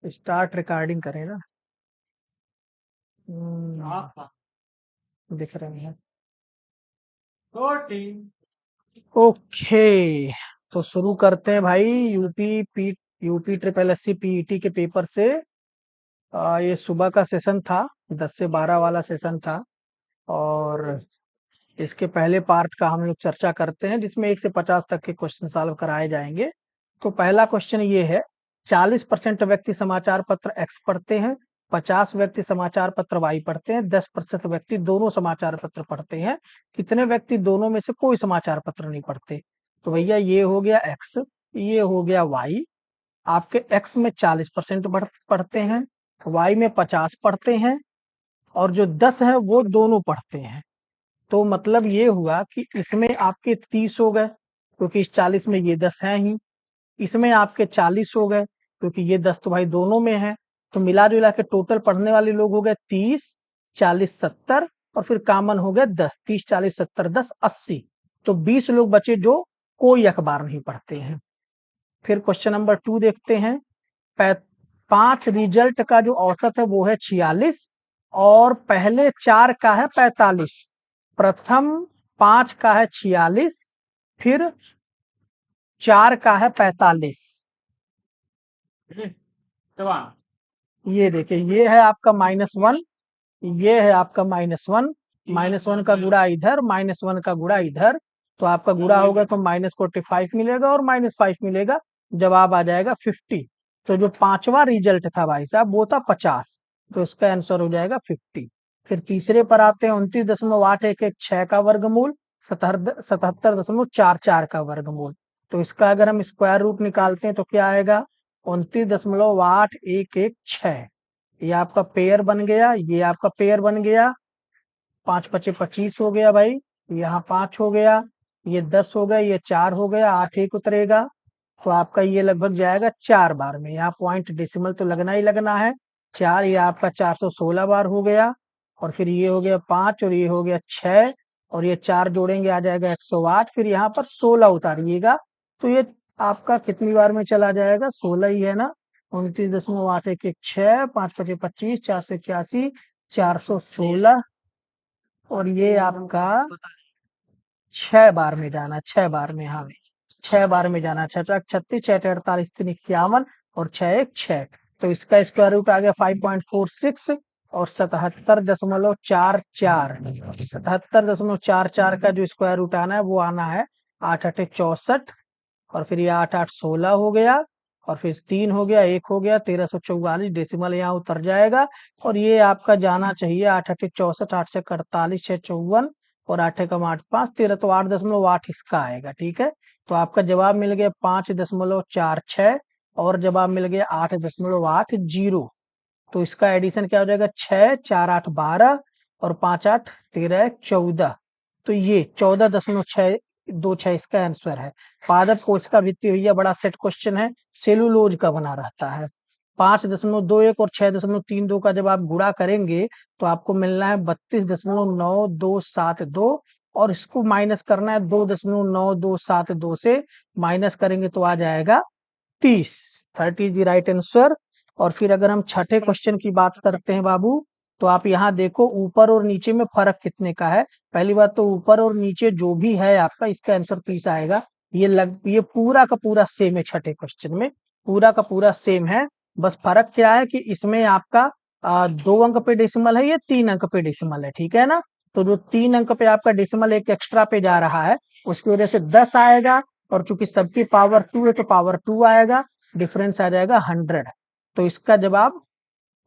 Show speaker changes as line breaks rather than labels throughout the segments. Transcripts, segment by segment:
Start recording करें ना। दिख रहे हैं। ओके, तो शुरू करते हैं भाई। यूपी ट्रिपल एससी पीईटी के पेपर से। ये सुबह का सेशन था, 10 से 12 वाला सेशन था। और इसके पहले पार्ट का हम लोग चर्चा करते हैं, जिसमें 1 से 50 तक के क्वेश्चन सॉल्व कराए जाएंगे। तो पहला क्वेश्चन ये है, 40% व्यक्ति समाचार पत्र एक्स पढ़ते हैं, 50 व्यक्ति समाचार पत्र वाई पढ़ते हैं, 10% व्यक्ति दोनों समाचार पत्र पढ़ते हैं। कितने व्यक्ति दोनों में से कोई समाचार पत्र नहीं पढ़ते? तो भैया ये हो गया एक्स, ये हो गया वाई। आपके एक्स में 40% पढ़ते हैं, वाई में 50 पढ़ते हैं, और जो 10 है वो दोनों पढ़ते हैं। तो मतलब ये हुआ कि इसमें आपके 30 हो गए, क्योंकि इस 40 में ये 10 है ही। इसमें आपके 40 हो गए, क्योंकि ये 10 तो भाई दोनों में है। तो मिला जुला के टोटल पढ़ने वाले लोग हो गए 30, 40, 70, और फिर कॉमन हो गया 10। 30, 40, 70, 10, 80। तो 20 लोग बचे जो कोई अखबार नहीं पढ़ते हैं। फिर क्वेश्चन नंबर 2 देखते हैं। 5 रिजल्ट का जो औसत है वो है 46, और पहले 4 का है 45। प्रथम 5 का है 46, फिर 4 का है 45। ये देखिए, ये है आपका -1, ये है आपका -1। -1 का गुणा इधर, -1 का गुणा इधर, तो आपका गुणा होगा तो -45 मिलेगा और -5 मिलेगा। जवाब आ जाएगा 50। तो जो 5वां रिजल्ट था भाई साहब वो था 50, तो इसका आंसर हो जाएगा 50। फिर तीसरे पर आते हैं, 29.816 का वर्गमूल, 77.44 का वर्गमूल। तो इसका अगर हम स्क्वायर रूट निकालते हैं तो क्या आएगा? 29.8116। ये आपका पेयर बन गया, ये आपका पेयर बन गया। 5 पचे 25 हो गया भाई, यहाँ 5 हो गया, ये 10 हो गया, ये 4 हो गया, 8 एक उतरेगा। तो आपका ये लगभग जाएगा 4 बार में। यहाँ पॉइंट डेसिमल तो लगना ही लगना है। 4, ये आपका 416 बार हो गया। और फिर ये हो गया 5, और ये हो गया 6, और ये 4 जोड़ेंगे आ जाएगा 108। फिर यहाँ पर 16 उतारिएगा, तो ये आपका कितनी बार में चला जाएगा? 16 ही है ना। 29.816, 5 पचे 25, 481, 416, और ये आपका 6 बार में जाना, 6 बार में। हाँ, 6 बार में जाना। 6 6 36, 6 48, 3 51, और 6 1 6। तो इसका स्क्वायर रूट आ गया 5.46, और 77.44। 77.44 का जो स्क्वायर रूट आना है वो आना है 8 8 64, और फिर ये 8 8 16 हो गया, और फिर 3 हो गया, 1 हो गया, 1344 डेसिमल यहाँ उतर जाएगा। और ये आपका जाना चाहिए 8 8 64, 8 से 48, 6 54, और 8 कम 8 5 13, तो 8.8 इसका आएगा। ठीक है, तो आपका जवाब मिल गया 5.46, और जवाब मिल गया 8.80। तो इसका एडिशन क्या हो जाएगा? 6 4 8 12, और 5 8 13 14। तो ये 14.626 इसका आंसर है। पादप कोश का भित्ति भैया बड़ा सेट क्वेश्चन है, सेलुलोज का बना रहता है। 5.21 और 6.32 का जब आप गुणा करेंगे तो आपको मिलना है 32.9272, और इसको माइनस करना है 2.9272 से। माइनस करेंगे तो आ जाएगा 30। 30 इज द राइट आंसर। और फिर अगर हम छठे क्वेश्चन की बात करते हैं बाबू, तो आप यहाँ देखो ऊपर और नीचे में फर्क कितने का है। पहली बात तो ऊपर और नीचे जो भी है आपका, इसका आंसर 30 आएगा। ये पूरा का पूरा सेम है। छठे क्वेश्चन में पूरा का पूरा सेम है, बस फर्क क्या है कि इसमें आपका 2 अंक पे डेसिमल है, ये 3 अंक पे डेसिमल है। ठीक है ना। तो जो 3 अंक पे आपका डेसिमल एक एक्स्ट्रा पे जा रहा है, उसकी वजह से 10 आएगा, और चूंकि सबकी पावर 2 है तो पावर 2 आएगा, डिफरेंस आ जाएगा 100। तो इसका जवाब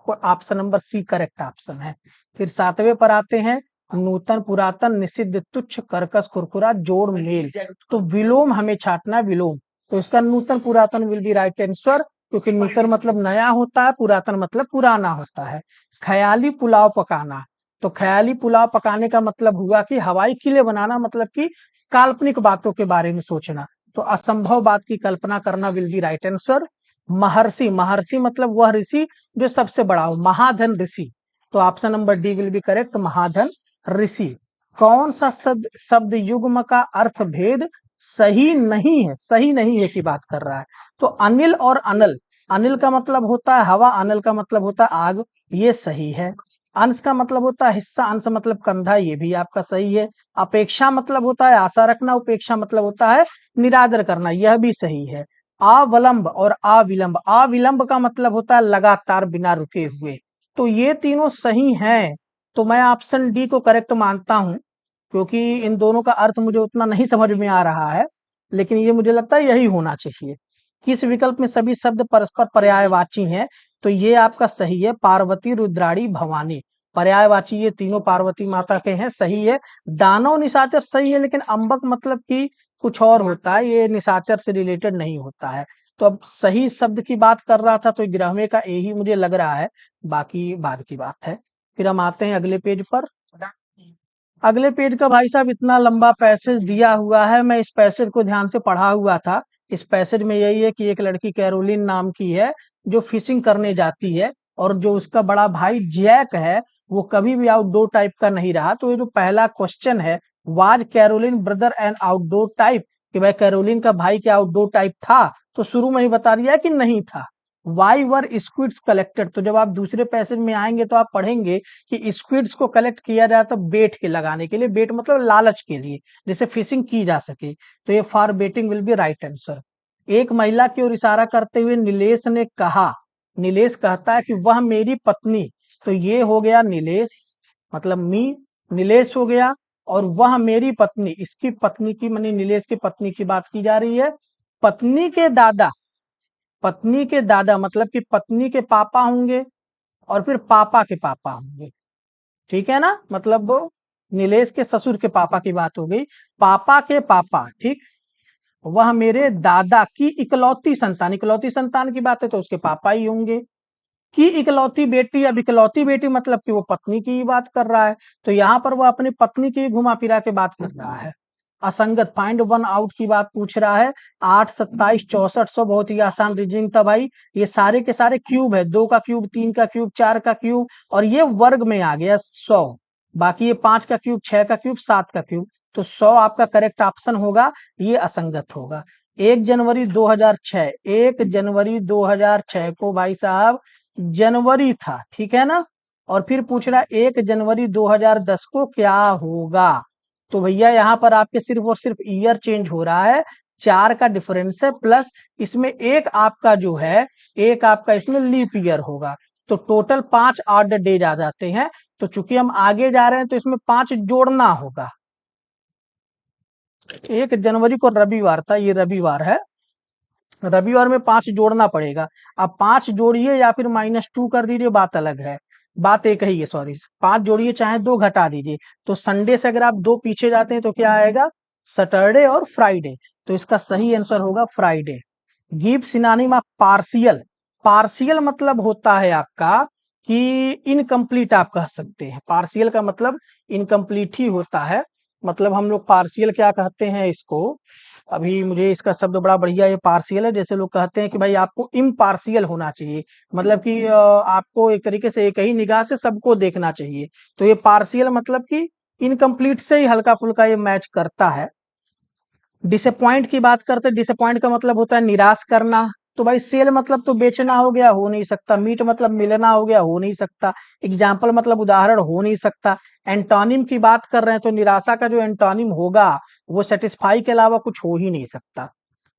option number C correct option है। फिर 7वें पर आते हैं, नूतन पुरातन निषिद्ध तुच्छ कर्कश कुरकुरा जोड़ मेल। तो विलोम हमें छाटना है, विलोम। तो इसका नूतन पुरातन विल बी राइट आंसर, क्योंकि नूतन मतलब नया होता है, पुरातन मतलब पुराना होता है। ख्याली पुलाव पकाना, तो ख्याली पुलाव पकाने का मतलब हुआ कि हवाई किले बनाना, मतलब कि काल्पनिक बातों के बारे में सोचना। तो असंभव बात की कल्पना करना विल बी राइट आंसर। महर्षि, महर्षि मतलब वह ऋषि जो सबसे बड़ा हो, महाधन ऋषि। तो option number D will be correct, महाधन ऋषि। कौन सा शब्द युग्म का अर्थ भेद सही नहीं है, सही नहीं है की बात कर रहा है? तो अनिल और अनल, अनिल का मतलब होता है हवा, अनिल का मतलब होता है आग, ये सही है। अंश का मतलब होता है हिस्सा, अंश मतलब कंधा, ये भी आपका सही है। अपेक्षा मतलब होता है आशा रखना, उपेक्षा मतलब होता है निरादर करना, यह भी सही है। अवलंब और अविलंब, अविलंब का मतलब होता है लगातार बिना रुके हुए, तो ये तीनों सही हैं। तो मैं ऑप्शन डी को करेक्ट मानता हूं, क्योंकि इन दोनों का अर्थ मुझे उतना नहीं समझ में आ रहा है, लेकिन ये मुझे लगता है यही होना चाहिए। किस विकल्प में सभी शब्द परस्पर पर्यायवाची हैं? तो ये आपका सही है, पार्वती, रुद्राणी, भवानी, पर्यायवाची ये तीनों पार्वती माता के हैं, सही है। दानव निशाचर सही है, लेकिन अंबक मतलब कि कुछ और होता है, ये निशाचर से रिलेटेड नहीं होता है। तो अब सही शब्द की बात कर रहा था तो ग्रहवे का ए ही मुझे लग रहा है, बाकी बाद की बात है। फिर हम आते हैं अगले पेज पर। अगले पेज का भाई साहब इतना लंबा पैसेज दिया हुआ है, मैं इस पैसेज को ध्यान से पढ़ा हुआ था। इस पैसेज में यही है कि एक लड़की कैरोलिन नाम की है जो फिशिंग करने जाती है, और जो उसका बड़ा भाई जैक है वो कभी भी आउटडोर टाइप का नहीं रहा। तो ये जो पहला क्वेश्चन है, was Caroline brother and outdoor type, कि भाई कैरोलिन का भाई क्या आउटडोर टाइप था? तो शुरू में ही बता दिया कि नहीं था। वाई वर स्क्विड्स कलेक्टेड, तो जब आप दूसरे पैसेज में आएंगे तो आप पढ़ेंगे कि स्क्विड्स को कलेक्ट किया जाता बेट के लगाने के लिए, बेट मतलब लालच के लिए, जिससे फिशिंग की जा सके। तो ये for betting will be right answer. एक महिला की ओर इशारा करते हुए नीलेश ने कहा, नीलेश कहता है कि वह मेरी पत्नी, तो ये हो गया नीलेश मतलब मी, नीलेश हो गया। और वह मेरी पत्नी, इसकी पत्नी की मानी नीलेश की पत्नी की बात की जा रही है। पत्नी के दादा, पत्नी के दादा मतलब कि पत्नी के पापा होंगे, और फिर पापा के पापा होंगे, ठीक है ना, मतलब वो नीलेश के ससुर के पापा की बात हो गई, पापा के पापा, ठीक। वह मेरे दादा की इकलौती संतान, इकलौती संतान की बात है तो उसके पापा ही होंगे। की इकलौती बेटी, अब इकलौती बेटी मतलब कि वो पत्नी की ही बात कर रहा है, तो यहाँ पर वो अपनी पत्नी की घुमा फिरा के बात कर रहा है। असंगत, फाइंड वन आउट की बात पूछ रहा है। 8, 27, 64, 100 बहुत ही आसान रीजनिंग था भाई। ये सारे के सारे क्यूब है, 2 का क्यूब, 3 का क्यूब, 4 का क्यूब, और ये वर्ग में आ गया 100। बाकी ये 5 का क्यूब, 6 का क्यूब, 7 का क्यूब, तो 100 आपका करेक्ट ऑप्शन होगा, ये असंगत होगा। 1 जनवरी 2006, 1 जनवरी 2006 को भाई साहब जनवरी था, ठीक है ना। और फिर पूछ रहा है 1 जनवरी 2010 को क्या होगा? तो भैया यहाँ पर आपके सिर्फ और सिर्फ ईयर चेंज हो रहा है, 4 का डिफरेंस है, प्लस इसमें एक आपका जो है, एक आपका इसमें लीप ईयर होगा, तो टोटल 5 ऑड डेज आ जाते हैं। तो चूंकि हम आगे जा रहे हैं तो इसमें 5 जोड़ना होगा। 1 जनवरी को रविवार था, ये रविवार है, रविवार में 5 जोड़ना पड़ेगा। अब 5 जोड़िए या फिर -2 कर दीजिए, बात अलग है, बात एक ही है, सॉरी। 5 जोड़िए चाहे 2 घटा दीजिए, तो संडे से अगर आप 2 पीछे जाते हैं तो क्या आएगा? सैटरडे और फ्राइडे, तो इसका सही आंसर होगा Friday. Give synonym of partial, partial मतलब होता है आपका कि इनकम्प्लीट, आप कह सकते हैं पार्शियल का मतलब इनकम्प्लीट ही होता है। मतलब हम लोग पार्शियल क्या कहते हैं इसको, अभी मुझे इसका शब्द बड़ा बढ़िया, ये पार्शियल है, जैसे लोग कहते हैं कि भाई आपको इम्पार्शियल होना चाहिए, मतलब कि आपको एक तरीके से एक ही निगाह से सबको देखना चाहिए। तो ये पार्शियल मतलब कि इनकम्प्लीट से ही हल्का फुल्का ये मैच करता है। डिसअपॉइंट की बात करते हैं, डिसअपॉइंट का मतलब होता है निराश करना। तो भाई सेल मतलब तो बेचना हो गया, हो नहीं सकता। मीट मतलब मिलना हो गया, हो नहीं सकता। एग्जाम्पल मतलब उदाहरण, हो नहीं सकता। एंटोनिम की बात कर रहे हैं तो निराशा का जो एंटोनिम होगा वो सेटिस्फाई के अलावा कुछ हो ही नहीं सकता।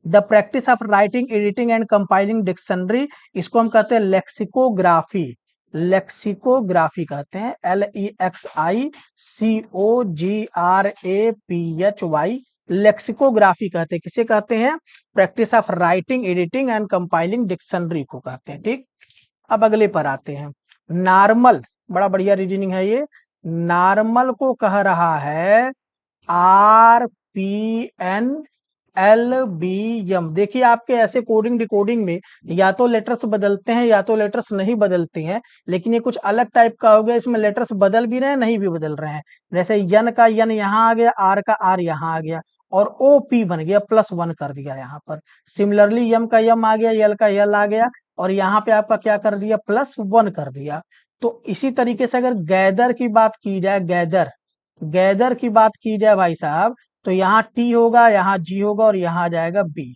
The practice of writing, editing and compiling dictionary, इसको हम कहते हैं लेक्सिकोग्राफी, लेक्सिकोग्राफी कहते हैं, LEXICOGRAPHY, लेक्सिकोग्राफी कहते हैं। किसे कहते हैं? Practice of writing, editing and compiling dictionary को कहते हैं, ठीक। अब अगले पर आते हैं। नॉर्मल, बड़ा बढ़िया रीजनिंग है ये। नॉर्मल को कह रहा है RPNLBM। देखिए आपके ऐसे कोडिंग डिकोडिंग में या तो लेटर्स बदलते हैं या तो लेटर्स नहीं बदलते हैं, लेकिन ये कुछ अलग टाइप का हो गया, इसमें लेटर्स बदल भी रहे हैं, नहीं भी बदल रहे हैं। जैसे यन का यन यहाँ आ गया, आर का आर यहाँ आ गया, और OP बन गया, +1 कर दिया यहाँ पर। सिमिलरली यम का यम आ गया, यल का यल आ गया, और यहाँ पे आपका क्या कर दिया? +1 कर दिया। तो इसी तरीके से अगर गैदर की बात की जाए, गैदर, गैदर की बात की जाए भाई साहब, तो यहाँ T होगा, यहाँ G होगा, और यहाँ आ जाएगा B।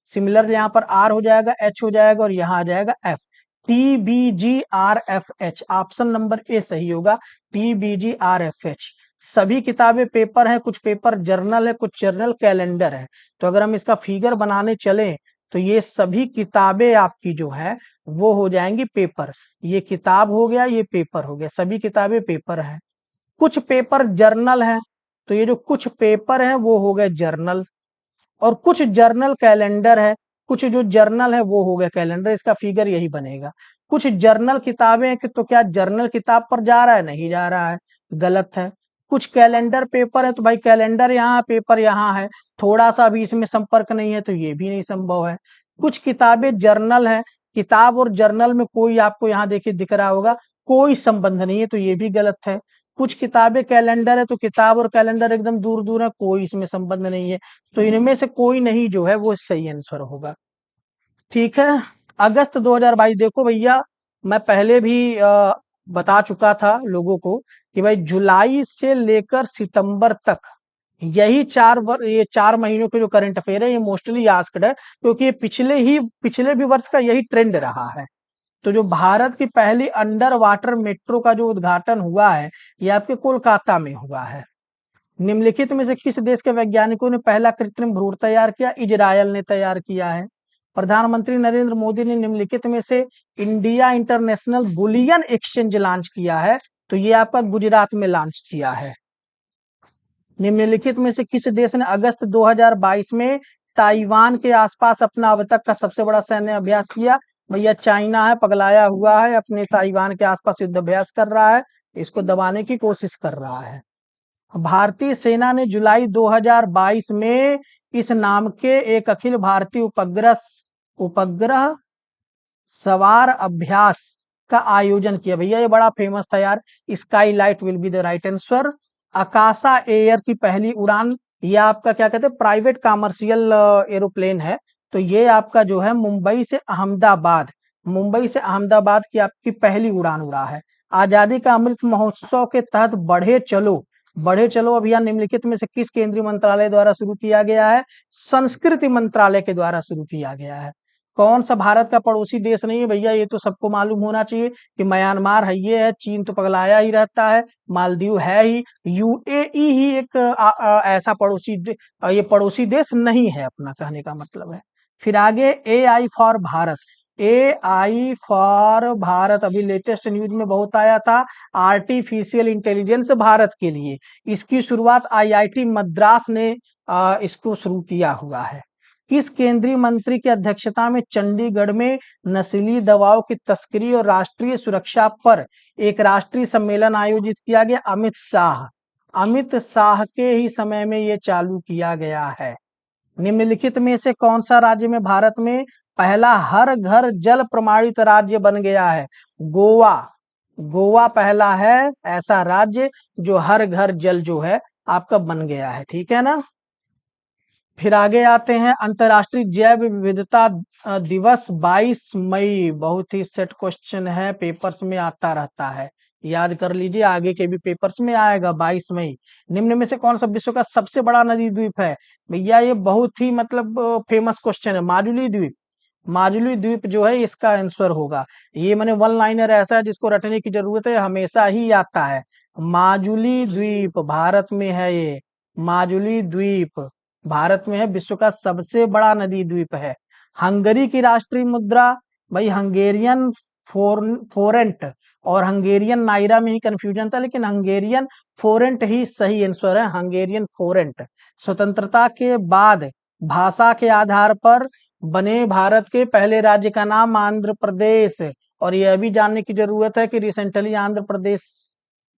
सिमिलर यहाँ पर आर हो जाएगा, एच हो जाएगा और यहाँ आ जाएगा F. TBGRFH, option number A सही होगा, TBGRFH। सभी किताबें पेपर हैं, कुछ पेपर जर्नल है, कुछ जर्नल कैलेंडर है। तो अगर हम इसका फिगर बनाने चले तो ये सभी किताबें आपकी जो है वो हो जाएंगी पेपर। ये किताब हो गया, ये पेपर हो गया, सभी किताबें पेपर हैं। कुछ पेपर जर्नल है, तो ये जो कुछ पेपर है वो हो गए जर्नल, और कुछ जर्नल कैलेंडर है, कुछ जो जर्नल है वो हो गया कैलेंडर। इसका फिगर यही बनेगा। कुछ जर्नल किताबें हैं कि तो क्या जर्नल किताब पर जा रहा है? नहीं जा रहा है, गलत है। कुछ कैलेंडर पेपर है तो भाई कैलेंडर यहाँ, पेपर यहाँ है, थोड़ा सा भी इसमें संपर्क नहीं है तो ये भी नहीं संभव है। कुछ किताबें जर्नल है, किताब और जर्नल में कोई आपको यहाँ देखिए दिख रहा होगा कोई संबंध नहीं है, तो ये भी गलत है। कुछ किताबें कैलेंडर है तो किताब और कैलेंडर एकदम दूर दूर है, कोई इसमें संबंध नहीं है, तो इनमें से कोई नहीं जो है वो सही आंसर होगा। ठीक है। अगस्त 2022, देखो भैया मैं पहले भी बता चुका था लोगों को कि भाई जुलाई से लेकर सितंबर तक यही ये 4 महीनों के जो करंट अफेयर है ये मोस्टली आस्क्ड है, क्योंकि ये पिछले भी वर्ष का यही ट्रेंड रहा है। तो जो भारत की पहली अंडर वाटर मेट्रो का जो उद्घाटन हुआ है ये आपके कोलकाता में हुआ है। निम्नलिखित में से किस देश के वैज्ञानिकों ने पहला कृत्रिम भ्रूण तैयार किया? इजरायल ने तैयार किया है। प्रधानमंत्री नरेंद्र मोदी ने निम्नलिखित में से India international bullion exchange launch किया है, तो ये आपका गुजरात में लॉन्च किया है। निम्नलिखित में से किस देश ने अगस्त 2022 में ताइवान के आसपास अपना अब तक का सबसे बड़ा सैन्य अभ्यास किया? भैया चाइना है, पगलाया हुआ है, अपने ताइवान के आसपास युद्ध अभ्यास कर रहा है, इसको दबाने की कोशिश कर रहा है। भारतीय सेना ने जुलाई 2022 में इस नाम के एक अखिल भारतीय उपग्रह सवार अभ्यास का आयोजन किया। भैया ये बड़ा फेमस था यार, sky light will be the right answer. Akasa air की पहली उड़ान, ये आपका क्या कहते हैं प्राइवेट कमर्शियल एरोप्लेन है, तो ये आपका जो है मुंबई से अहमदाबाद की आपकी पहली उड़ान उड़ा है। आजादी का अमृत महोत्सव के तहत बढ़े चलो अभियान निम्नलिखित में से किस केंद्रीय मंत्रालय द्वारा शुरू किया गया है? संस्कृति मंत्रालय के द्वारा शुरू किया गया है। कौन सा भारत का पड़ोसी देश नहीं है? भैया ये तो सबको मालूम होना चाहिए कि म्यांमार है, ये है, चीन तो पगलाया ही रहता है, मालदीव है ही, यूएई ही एक ऐसा ये पड़ोसी देश नहीं है अपना, कहने का मतलब है। फिर आगे AI for Bharat, AI for Bharat अभी लेटेस्ट न्यूज में बहुत आया था, आर्टिफिशियल इंटेलिजेंस भारत के लिए। इसकी शुरुआत IIT मद्रास ने इसको शुरू किया हुआ है। किस केंद्रीय मंत्री की अध्यक्षता में चंडीगढ़ में नशीली दवाओं की तस्करी और राष्ट्रीय सुरक्षा पर एक राष्ट्रीय सम्मेलन आयोजित किया गया? अमित शाह के ही समय में ये चालू किया गया है। निम्नलिखित में से कौन सा राज्य में भारत में पहला हर घर जल प्रमाणित राज्य बन गया है? गोवा पहला है ऐसा राज्य जो हर घर जल जो है आपका बन गया है। ठीक है ना। फिर आगे आते हैं, अंतर्राष्ट्रीय जैव विविधता दिवस 22 मई, बहुत ही सेट क्वेश्चन है, पेपर्स में आता रहता है, याद कर लीजिए, आगे के भी पेपर्स में आएगा। 22 मई, निम्न में से कौन सा विश्व का सबसे बड़ा नदी द्वीप है? भैया ये बहुत ही मतलब फेमस क्वेश्चन है, माजुली द्वीप जो है इसका आंसर होगा। ये मैंने वन लाइनर ऐसा है जिसको रटने की जरूरत है, हमेशा ही आता है। माजुली द्वीप भारत में है, ये माजुली द्वीप भारत में है, विश्व का सबसे बड़ा नदी द्वीप है। हंगरी की राष्ट्रीय मुद्रा, भाई हंगेरियन फोरेंट और हंगेरियन नायरा में ही कंफ्यूजन था, लेकिन हंगेरियन फोरेंट ही सही आंसर है, हंगेरियन फोरेंट। स्वतंत्रता के बाद भाषा के आधार पर बने भारत के पहले राज्य का नाम आंध्र प्रदेश, और यह भी जानने की जरूरत है कि रिसेंटली आंध्र प्रदेश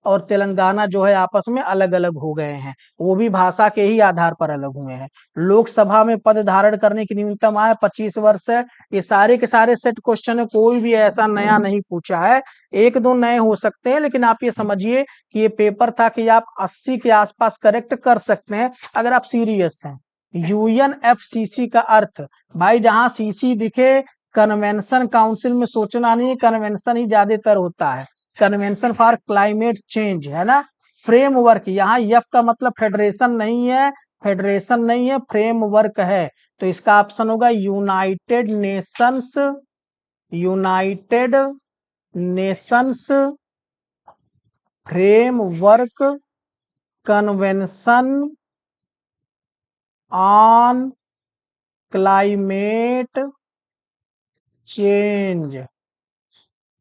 और तेलंगाना जो है आपस में अलग अलग हो गए हैं, वो भी भाषा के ही आधार पर अलग हुए हैं। लोकसभा में पद धारण करने की न्यूनतम आयु 25 वर्ष है। ये सारे के सारे सेट क्वेश्चन है, कोई भी ऐसा नया नहीं पूछा है, एक दो नए हो सकते हैं, लेकिन आप ये समझिए कि ये पेपर था कि आप 80 के आसपास करेक्ट कर सकते हैं अगर आप सीरियस हैं। UNFCCC का अर्थ, भाई जहां सीसी दिखे कन्वेंशन काउंसिल में सोचना नहीं, कन्वेंशन ही ज्यादातर होता है, कन्वेंशन फॉर क्लाइमेट चेंज है ना। फ्रेमवर्क, यहाँ एफ का मतलब फेडरेशन नहीं है, फेडरेशन नहीं है, फ्रेमवर्क है। तो इसका ऑप्शन होगा United Nations, United Nations framework convention on climate change.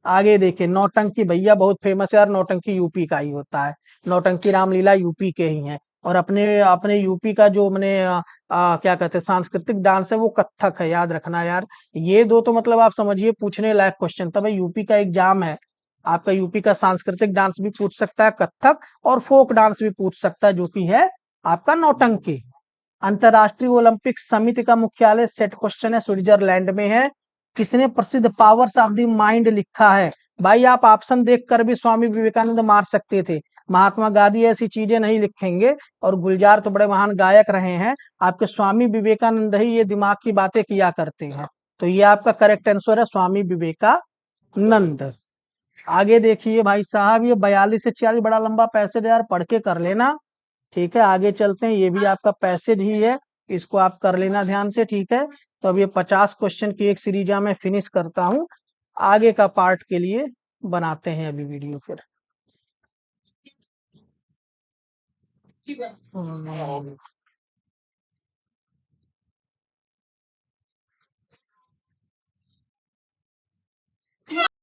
आगे देखिए, नौटंकी भैया बहुत फेमस है यार, नौटंकी यूपी का ही होता है। नौटंकी रामलीला यूपी के ही हैं। और अपने अपने यूपी का जो मैंने क्या कहते हैं सांस्कृतिक डांस है वो कथक है, याद रखना यार। ये दो तो मतलब आप समझिए पूछने लायक क्वेश्चन था भाई, यूपी का एग्जाम है। आपका यूपी का सांस्कृतिक डांस भी पूछ सकता है कथक, और फोक डांस भी पूछ सकता है जो कि है आपका नौटंकी। अंतरराष्ट्रीय ओलंपिक समिति का मुख्यालय, सेट क्वेश्चन है, स्विट्जरलैंड में है। किसने प्रसिद्ध पावर्स ऑफ द माइंड लिखा है? भाई आप ऑप्शन देखकर भी स्वामी विवेकानंद मार सकते थे, महात्मा गांधी ऐसी चीजें नहीं लिखेंगे, और गुलजार तो बड़े महान गायक रहे हैं। आपके स्वामी विवेकानंद ही ये दिमाग की बातें किया करते हैं। तो ये आपका करेक्ट आंसर है स्वामी विवेकानंद। आगे देखिए भाई साहब, ये 42 से 46 बड़ा लंबा पैसेज यार, पढ़ के कर लेना। ठीक है, आगे चलते हैं, ये भी आपका पैसेज ही है, इसको आप कर लेना ध्यान से। ठीक है, तो अब ये 50 क्वेश्चन की एक सीरीज मैं फिनिश करता हूँ, आगे का पार्ट के लिए बनाते हैं अभी वीडियो फिर।